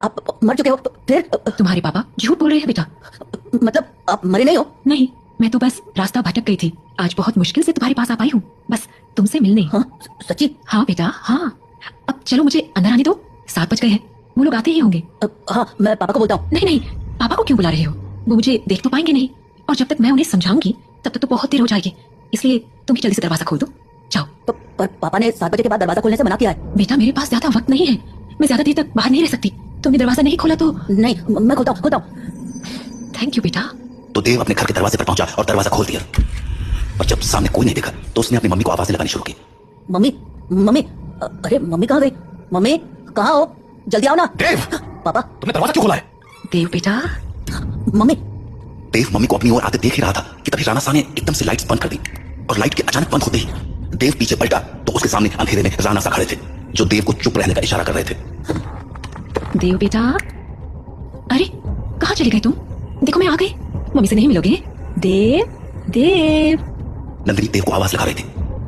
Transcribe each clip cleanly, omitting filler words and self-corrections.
आप मर चुके हो फिर? तुम्हारे पापा झूठ बोल रहे हैं बेटा। मतलब आप मरे नहीं हो? नहीं, मैं तो बस रास्ता भटक गई थी। आज बहुत मुश्किल से तुम्हारे पास आ पाई हूँ, बस तुमसे मिलने। हाँ सच्ची? हाँ बेटा हाँ। अब चलो मुझे अंदर आने दो, 7 बज गए हैं, वो लोग आते ही होंगे। हाँ मैं पापा को बोलता हूँ। नहीं नहीं, पापा को क्यों बुला रहे हो? वो मुझे देख तो पाएंगे नहीं, और जब तक मैं उन्हें समझाऊंगी तब तक तो बहुत देर हो जाएगी। इसलिए तुम ही जल्दी से दरवाजा खोल दो, जाओ। पर पापा ने 7 बजे के बाद दरवाजा खोलने से मना किया है। बेटा मेरे पास ज्यादा वक्त नहीं है, मैं ज्यादा देर तक बाहर नहीं रह सकती। तुमने दरवाजा नहीं खोला तो? नहीं मैं खोलता हूँ। थैंक यू बेटा। तो देव अपने घर के दरवाजे पर पहुंचा और दरवाजा खोल दिया। और जब सामने कोई नहीं दिखा तो उसने अपनी मम्मी को आवाजें लगानी शुरू की। मम्मी मम्मी, अरे मम्मी कहाँ गई? मम्मी कहाँ हो? जल्दी आओ ना। देव, पापा तुमने दरवाजा क्यों खोला है? देव बेटा। मम्मी। देव मम्मी को अपनी ओर आते देख ही रहा था कि तभी राणा सा ने एकदम से लाइट्स बंद कर दी, और लाइट के अचानक बंद होते ही देव पीछे पलटा तो उसके सामने अंधेरे में राणा सा खड़े थे, जो देव को चुप रहने का इशारा कर रहे थे। देव बेटा, अरे कहाँ चले गए तुम? देखो मैं आ गई, मम्मी से नहीं मिलोगे? देव देव। नंदिनी देव को आवाज लगा रही थी,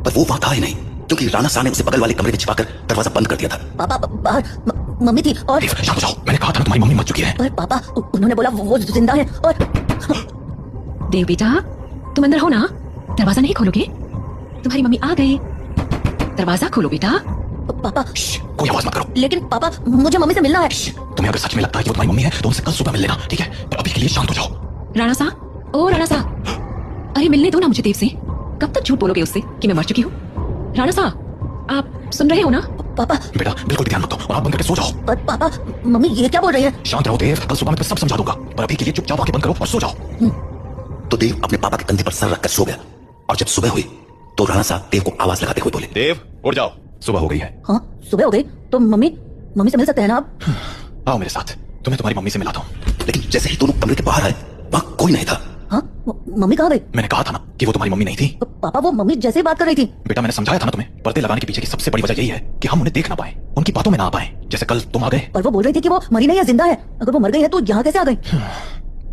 पर वो वहां था ही नहीं, क्योंकि राणा सा ने उसे बगल वाले कमरे में छिपाकर दरवाजा बंद कर दिया था। पापा बाहर मम्मी थी और देव शांत हो जाओ, मैंने कहा था ना तुम्हारी मम्मी मर चुकी है। पर पापा उन्होंने बोला वो जिंदा है। और देव बेटा तुम अंदर हो ना? दरवाजा नहीं खोलोगे? तुम्हारी मम्मी आ गई, दरवाजा खोलो बेटा। पापा कोई आवाज मत करो। लेकिन पापा मुझे मम्मी से मिलना है। तुम्हें अगर सच में लगता है कि वो तुम्हारी मम्मी है तो उनसे कल सुबह मिल लेना, ठीक है? पर अभी के लिए शांत हो जाओ। राणा सा, ओ राणा सा, अरे मिलने दो ना मुझे देव से। कब तक झूठ बोलोगे उससे कि मैं मर चुकी हूँ? राणा सा, आप सुन रहे हो ना? पापा बेटा बिल्कुल ध्यान मत दो और आप बंद करके सो जाओ। पर पापा मम्मी ये क्या बोल रही है? शांत रहो देव, कल सुबह मैं तुम्हें सब समझा दूंगा, पर अभी के लिए चुपचाप आंखें बंद करो और सो जाओ। तो देव अपने पापा के कंधे पर सर रखकर सो गया, और जब सुबह हुई तो राणा सा देव को आवाज लगाते हुए बोले, देव उठ जाओ, सुबह हो गई है। हाँ सुबह हो गई तो मम्मी से मिल सकते हैं ना आप? आओ मेरे साथ, तुम्हें तुम्हारी मम्मी से मिलाता हूँ। लेकिन जैसे ही दोनों कमरे के बाहर आए वहां कोई नहीं था। हाँ मम्मी कहाँ गई? मैंने कहा था ना कि वो तुम्हारी मम्मी नहीं थी। पापा वो मम्मी जैसे ही बात कर रही थी। बेटा मैंने समझाया था ना तुम्हें, पर्दे लगाने के पीछे की सबसे बड़ी वजह यही है कि हम उन्हें देख ना पाए, उनकी बातों में ना आ पाए। जैसे कल तुम आ गए। पर वो बोल रही थी कि वो मरी नहीं है, जिंदा है। अगर वो मर गई है तो यहाँ कैसे आ गई?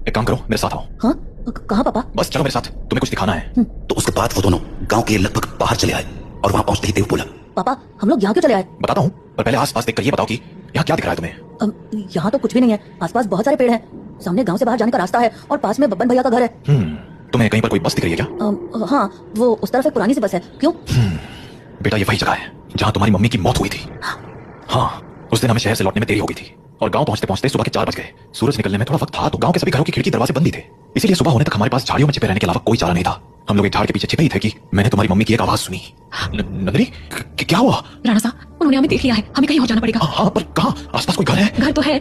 एक काम करो, मेरे साथ आओ। हाँ कहाँ पापा? बस चलो मेरे साथ, तुम्हें कुछ दिखाना है। तो उसके बाद वो दोनों गांव के लगभग बाहर चले आए, और वहां पहुंचते ही देव बोला, पापा हम लोग यहाँ क्यों चले आए? बताता हूँ, पर पहले आस पास देखकर ये बताओ कि यहाँ क्या दिख रहा है तुम्हें? यहाँ तो कुछ भी नहीं है। आसपास बहुत सारे पेड़ हैं, सामने गांव से बाहर जाने का रास्ता है, और पास में बब्बन भैया का घर है। तुम्हें कहीं पर कोई बस दिख रही है क्या? हाँ वो उस तरफ एक पुरानी सी बस है। क्यों? बेटा ये वही जगह है जहाँ तुम्हारी मम्मी की मौत हुई थी। हाँ उस दिन हमें शहर से लौटने में देरी हो गई थी, और गांव पहुंचते पहुंचते सुबह के 4 बज गए। सूरज निकलने में थोड़ा वक्त था तो गांव के सभी घरों की खिड़की दरवाजे बंद ही थे, इसीलिए सुबह होने तक हमारे पास झाड़ियों में छिपे रहने के अलावा कोई चारा नहीं था। हम लोग एक झाड़ के पीछे छिपे ही थे कि मैंने तुम्हारी मम्मी की एक आवाज सुनी। नंदिनी क्या हुआ? राणा सा, उन्होंने हमें देख लिया है, हमें कहीं और जाना पड़ेगा। हाँ पर कहाँ? आसपास कोई घर है? घर तो है,